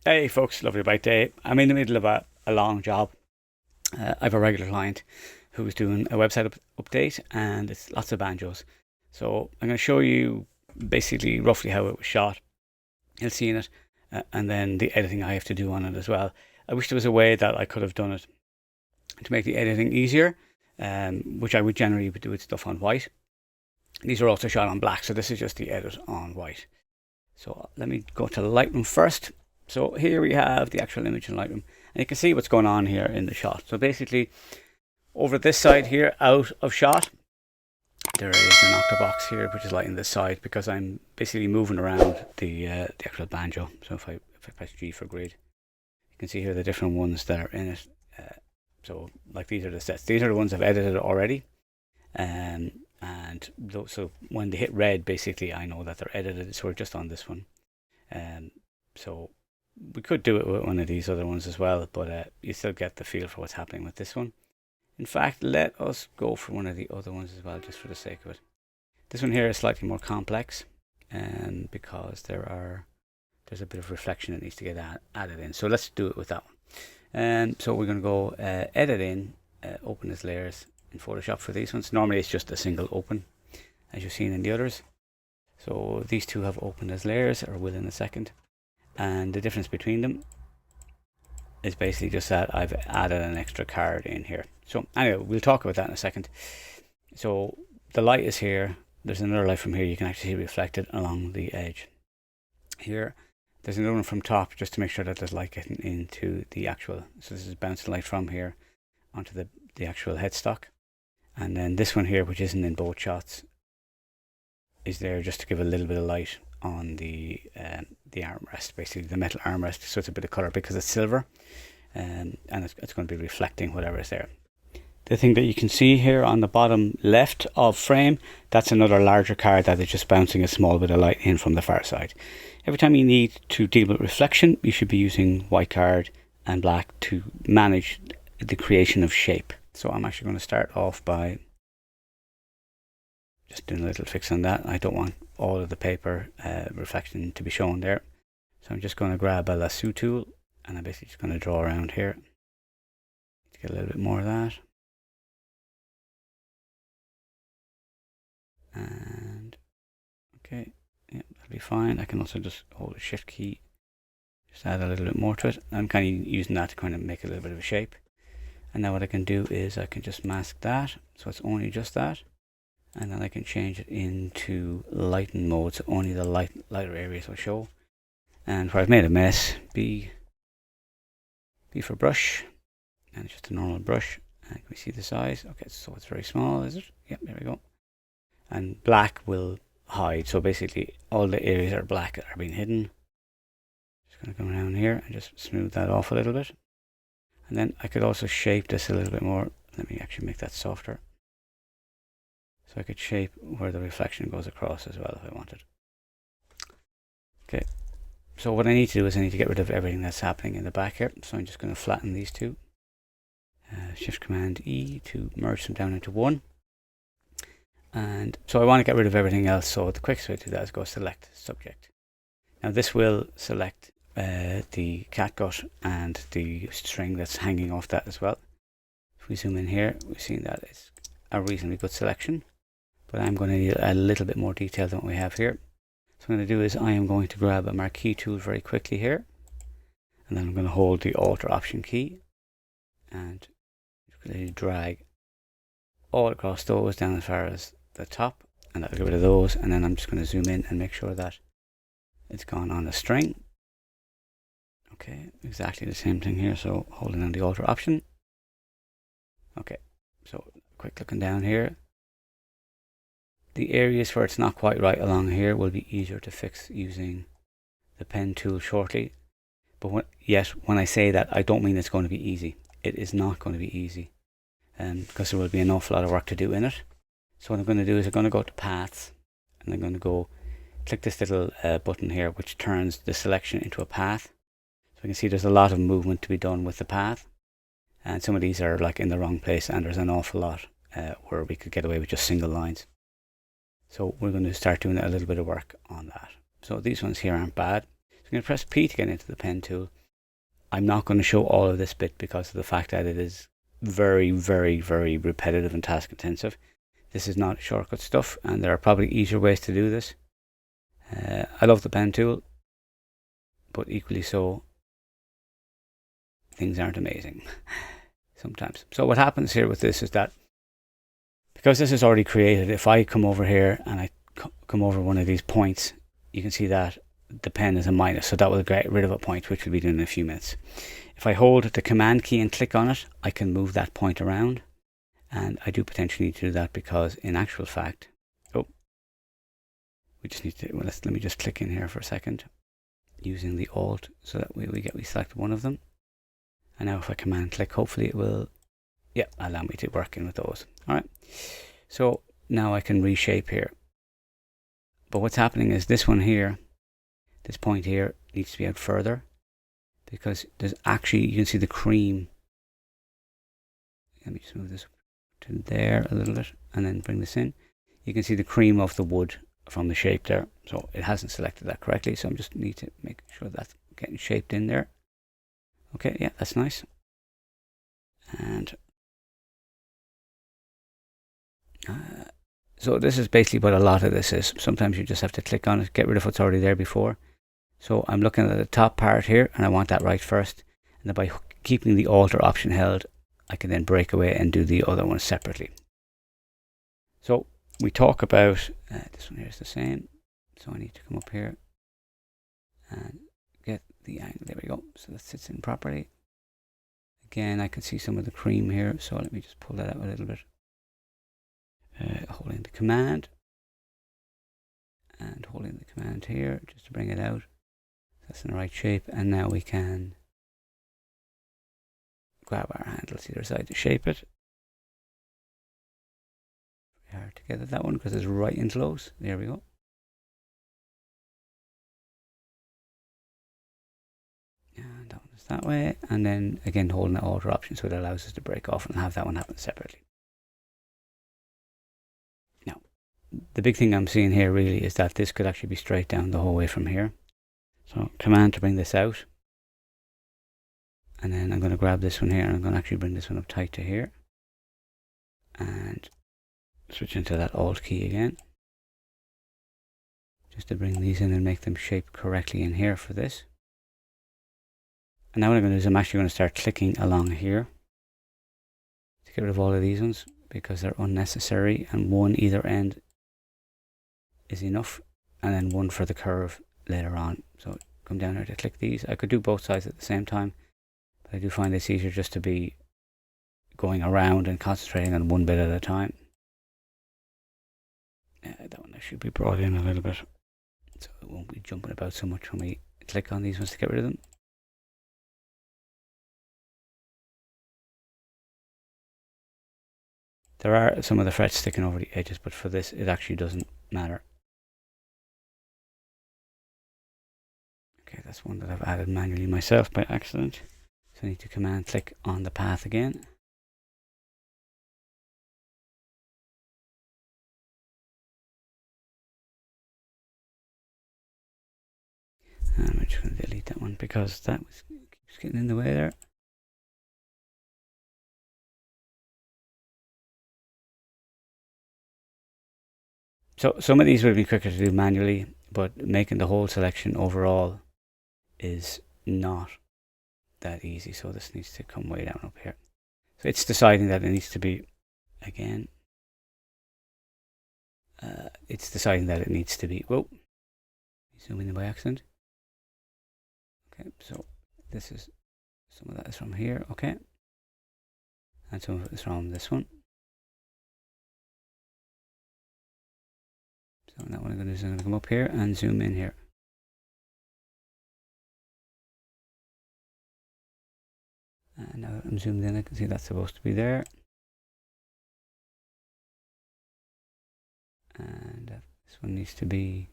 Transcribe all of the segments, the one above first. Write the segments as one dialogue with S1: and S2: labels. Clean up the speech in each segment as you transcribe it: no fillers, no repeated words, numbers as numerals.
S1: Hey folks, lovely bright day. I'm in the middle of a long job. I have a regular client who's doing a website update and it's lots of banjos. So I'm going to show you basically roughly how it was shot. You'll see in it and then the editing I have to do on it as well. I wish there was a way that I could have done it to make the editing easier, which I would generally do with stuff on white. These are also shot on black, so this is just the edit on white. So let me go to Lightroom first. So here we have the actual image in Lightroom, and you can see what's going on here in the shot. So basically, over this side here, out of shot, there is an octabox here, which is lighting this side because I'm basically moving around the actual banjo. So if I press G for grid, you can see here the different ones that are in it. So like these are the sets. These are the ones I've edited already, and so when they hit red, basically I know that they're edited. So we're just on this one, so we could do it with one of these other ones as well, but you still get the feel for what's happening with this one. In fact, let us go for one of the other ones as well, just for the sake of it. This one here is slightly more complex, because there's a bit of reflection that needs to get added in. So let's do it with that one. So we're going to go edit in, open as layers in Photoshop for these ones. Normally it's just a single open, as you've seen in the others. So these two have opened as layers, or will in a second. And the difference between them is basically just that I've added an extra card in here. So anyway, we'll talk about that in a second. So the light is here. There's another light from here you can actually see reflected along the edge. Here, there's another one from top just to make sure that there's light getting into the actual. So this is bouncing light from here onto the actual headstock. And then this one here, which isn't in both shots, is there just to give a little bit of light on the armrest, basically the metal armrest, so it's a bit of color because it's silver, and it's going to be reflecting whatever is there. The thing that you can see here on the bottom left of frame, that's another larger card that is just bouncing a small bit of light in from the far side. Every time you need to deal with reflection, you should be using white card and black to manage the creation of shape. So I'm actually going to start off by just doing a little fix on that. I don't want all of the paper reflection to be shown there. So I'm just going to grab a lasso tool and I'm basically just going to draw around here to get a little bit more of that. And okay, yeah, that'll be fine. I can also just hold the shift key, just add a little bit more to it. I'm kind of using that to kind of make a little bit of a shape. And now what I can do is I can just mask that, so it's only just that. And then I can change it into lighten mode, so only the lighter areas will show. And where I've made a mess, B for brush, and it's just a normal brush. And can we see the size? Okay, so it's very small, is it? Yep, there we go. And black will hide, so basically all the areas that are black are being hidden. Just going to come around here and just smooth that off a little bit. And then I could also shape this a little bit more. Let me actually make that softer. So I could shape where the reflection goes across as well if I wanted. Okay, so what I need to do is I need to get rid of everything that's happening in the back here. So I'm just going to flatten these two. Shift Command E to merge them down into one. And so I want to get rid of everything else. So the quickest way to do that is go select subject. Now this will select the catgut and the string that's hanging off that as well. If we zoom in here, we've seen that it's a reasonably good selection. But I'm going to need a little bit more detail than what we have here. So what I'm going to do is I am going to grab a marquee tool very quickly here. And then I'm going to hold the Alt or Option key. And really drag all across those down as far as the top. And that'll get rid of those. And then I'm just going to zoom in and make sure that it's gone on a string. Okay, exactly the same thing here. So holding down the Alt or Option. Okay, so quick looking down here. The areas where it's not quite right along here will be easier to fix using the pen tool shortly. But when I say that, I don't mean it's going to be easy. It is not going to be easy, because there will be an awful lot of work to do in it. So what I'm going to do is I'm going to go to Paths, and I'm going to go click this little button here, which turns the selection into a path. So you can see there's a lot of movement to be done with the path, and some of these are like in the wrong place, and there's an awful lot where we could get away with just single lines. So we're going to start doing a little bit of work on that. So these ones here aren't bad. I'm going to press P to get into the pen tool. I'm not going to show all of this bit because of the fact that it is very, very, very repetitive and task intensive. This is not shortcut stuff, and there are probably easier ways to do this. I love the pen tool, but equally so, things aren't amazing sometimes. So what happens here with this is that because this is already created, if I come over here and I come over one of these points, you can see that the pen is a minus, so that will get rid of a point, which we'll be doing in a few minutes. If I hold the command key and click on it, I can move that point around, and I do potentially need to do that because in actual fact, we just need to, well, let me just click in here for a second using the Alt, so that we select one of them. And now if I command click, hopefully it will, yeah, allow me to work in with those. All right, so now I can reshape here. But what's happening is this one here, this point here needs to be out further, because there's actually, you can see the cream. Let me just move this to there a little bit and then bring this in. You can see the cream of the wood from the shape there. So it hasn't selected that correctly, so I just need to make sure that's getting shaped in there. Okay, yeah, that's nice. And so this is basically what a lot of this is. Sometimes you just have to click on it, get rid of what's already there before. So I'm looking at the top part here, and I want that right first. And then by keeping the Alter option held, I can then break away and do the other one separately. So we talk about, this one here is the same. So I need to come up here and get the angle. There we go. So that sits in properly. Again, I can see some of the cream here. So let me just pull that out a little bit. Holding the command. And holding the command here just to bring it out. That's in the right shape. And now we can grab our handles either side to shape it. Very hard to get at that one because it's right in close. There we go. And that one is that way. And then again holding the Alter option, so it allows us to break off and have that one happen separately. Now, the big thing I'm seeing here really is that this could actually be straight down the whole way from here. So command to bring this out. And then I'm going to grab this one here and I'm going to actually bring this one up tight to here. And switch into that Alt key again. Just to bring these in and make them shape correctly in here for this. And now what I'm going to do is I'm actually going to start clicking along here to get rid of all of these ones because they're unnecessary, and one either end is enough, and then one for the curve later on. So come down here to click these. I could do both sides at the same time, but I do find it's easier just to be going around and concentrating on one bit at a time. That one should be brought in a little bit, so it won't be jumping about so much when we click on these ones to get rid of them. There are some of the frets sticking over the edges, but for this it actually doesn't matter. Okay, that's one that I've added manually myself by accident. So I need to command click on the path again. And I'm just going to delete that one because that keeps getting in the way there. So some of these will be quicker to do manually, but making the whole selection overall is not that easy. So this needs to come way down up here. So it's deciding that it needs to be, again, it's deciding that it needs to be, whoa, zoom in by accident. Okay, so this is, some of that is from here, okay. And some of it is from this one. So now what I'm going to do is I'm going to come up here and zoom in here. And now that I'm zoomed in, I can see that's supposed to be there. And this one needs to be,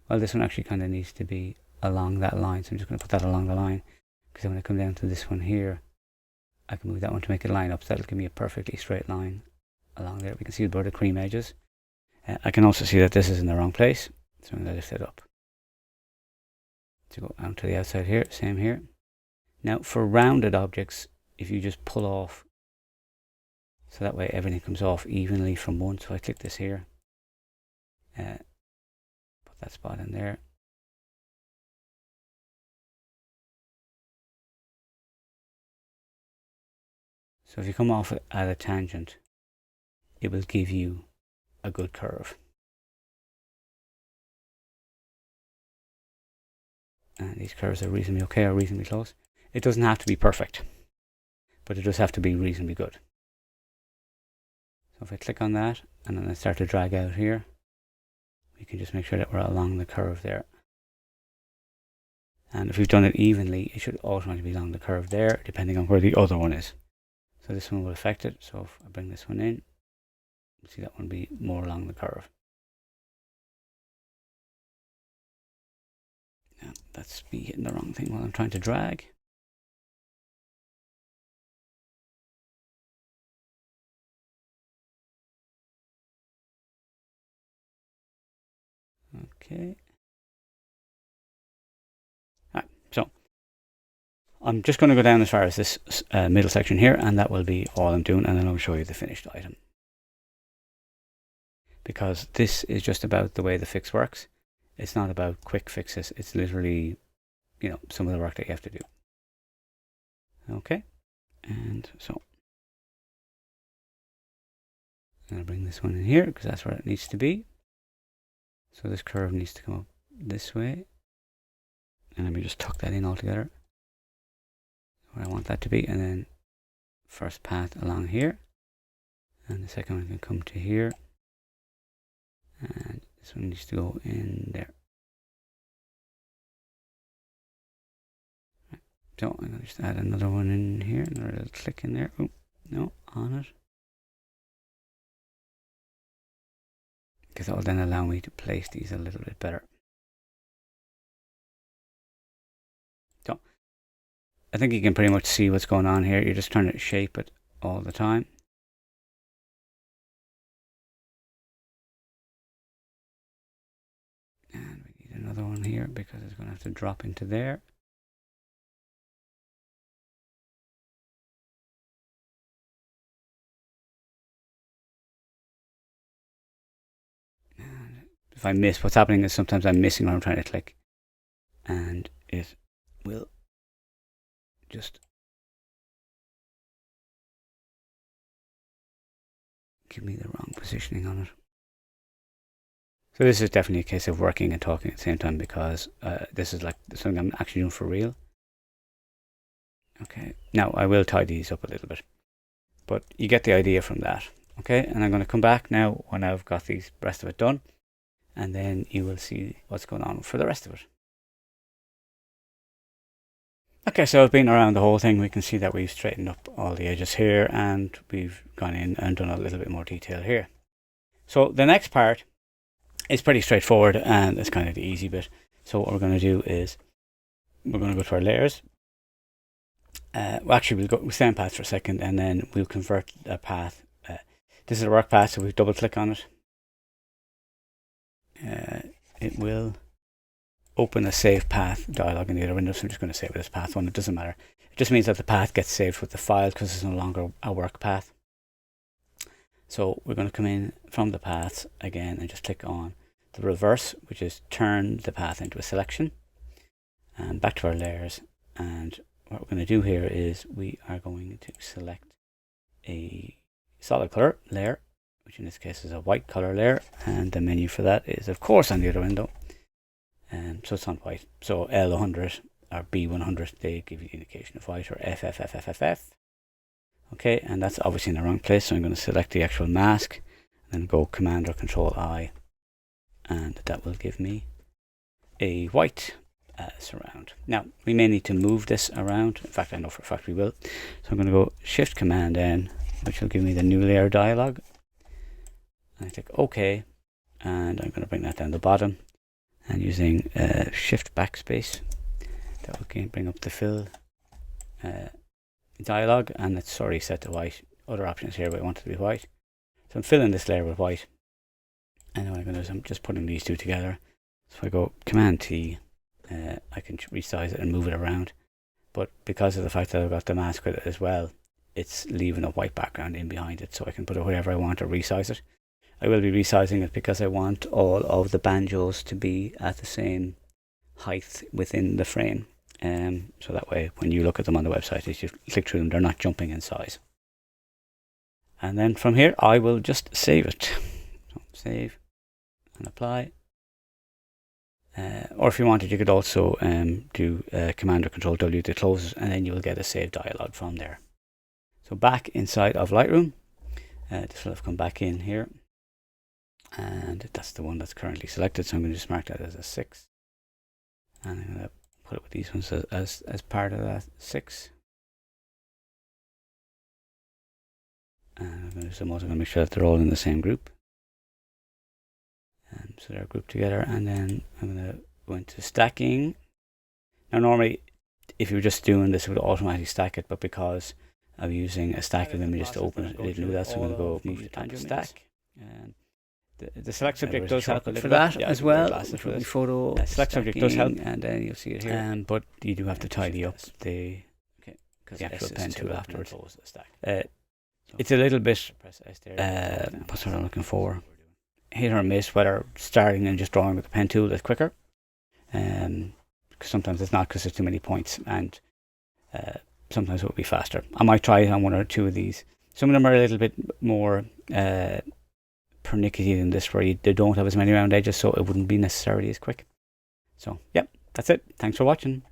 S1: well, this one actually kind of needs to be along that line. So I'm just going to put that along the line, because when I come down to this one here, I can move that one to make it line up. So that'll give me a perfectly straight line along there. We can see where the cream edges. I can also see that this is in the wrong place, so I'm going to lift it up. to go out to the outside here, same here. Now for rounded objects, if you just pull off, so that way everything comes off evenly from one. So I click this here, put that spot in there. So if you come off at a tangent, it will give you a good curve. And these curves are reasonably okay, or reasonably close. It doesn't have to be perfect, but it does have to be reasonably good. So if I click on that and then I start to drag out here, we can just make sure that we're along the curve there. And if we've done it evenly, it should automatically be along the curve there, depending on where the other one is. So this one will affect it. So if I bring this one in, you'll see that one be more along the curve. Now, that's me hitting the wrong thing while I'm trying to drag. Okay. Alright, so I'm just going to go down as far as this middle section here, and that will be all I'm doing, and then I'll show you the finished item. Because this is just about the way the fix works. It's not about quick fixes. It's literally, you know, some of the work that you have to do. Okay, and so I'm going to bring this one in here because that's where it needs to be. So this curve needs to come up this way. And let me just tuck that in all together, where I want that to be. And then first path along here. And the second one can come to here. And this one needs to go in there. So I'm going to just add another one in here, another little click in there. Oh, no, on it. Because that will then allow me to place these a little bit better. So I think you can pretty much see what's going on here. You're just trying to shape it all the time. And we need another one here because it's going to have to drop into there. And if I miss, what's happening is sometimes I'm missing what I'm trying to click. And it will just give me the wrong positioning on it. So this is definitely a case of working and talking at the same time, because this is like something I'm actually doing for real. Okay, now I will tidy these up a little bit, but you get the idea from that. Okay, and I'm going to come back now when I've got the rest of it done, and then you will see what's going on for the rest of it. Okay, so I've been around the whole thing. We can see that we've straightened up all the edges here, and we've gone in and done a little bit more detail here. So the next part is pretty straightforward, and it's kind of the easy bit. So what we're going to do is we're going to go to our layers. Well, actually, we'll stay on path for a second, and then we'll convert the path. This is a work path, so we double click on it. It will open a save path dialog in the other window, so I'm just going to save it as path 1. It doesn't matter. It just means that the path gets saved with the files because it's no longer a work path. So we're going to come in from the paths again and just click on the reverse, which is turn the path into a selection, and back to our layers. And what we're going to do here is we are going to select a solid color layer, which in this case is a white color layer, and the menu for that is of course on the other window. So it's on white. So L100 or B100, they give you the indication of white, or FFFFFF. Okay, and that's obviously in the wrong place, so I'm going to select the actual mask and then go Command or Control I, and that will give me a white surround. Now we may need to move this around. In fact, I know for a fact we will. So I'm going to go Shift Command N, which will give me the new layer dialog. And I click OK, and I'm going to bring that down the bottom, and using Shift Backspace, that will again bring up the fill dialog, and it's already set to white. Other options here, but I want it to be white. So I'm filling this layer with white, and what I'm going to do is I'm just putting these two together. So I go Command T, I can resize it and move it around. But because of the fact that I've got the mask with it as well, it's leaving a white background in behind it, so I can put it wherever I want to resize it. I will be resizing it because I want all of the banjos to be at the same height within the frame. So that way when you look at them on the website, as you click through them, they're not jumping in size. And then from here I will just save it. So save and apply. Or if you wanted, you could also do Command or Control W to close it, and then you'll get a save dialog from there. So back inside of Lightroom, this will have come back in here, and that's the one that's currently selected, so I'm going to just mark that as a 6, and I'm going to put it with these ones as part of that 6. And I'm going to also make sure that they're all in the same group. So they're grouped together, and then I'm going to go into stacking. Now normally if you were just doing this, it would automatically stack it, but because I'm using a stack of images to open it, it didn't do that, so I'm going to go move the top stack. And the select subject does help for that as well. The photo select subject does help, and then you'll see it here. But you do have to tidy up the actual pen tool afterwards. It's a little bit what's what I'm looking for, hit or miss, whether starting and just drawing with the pen tool is quicker. Because sometimes it's not, because there's too many points, and sometimes it will be faster. I might try it on 1 or 2 of these. Some of them are a little bit more pernickety than this, where they don't have as many round edges, so it wouldn't be necessarily as quick. So, yep, that's it. Thanks for watching.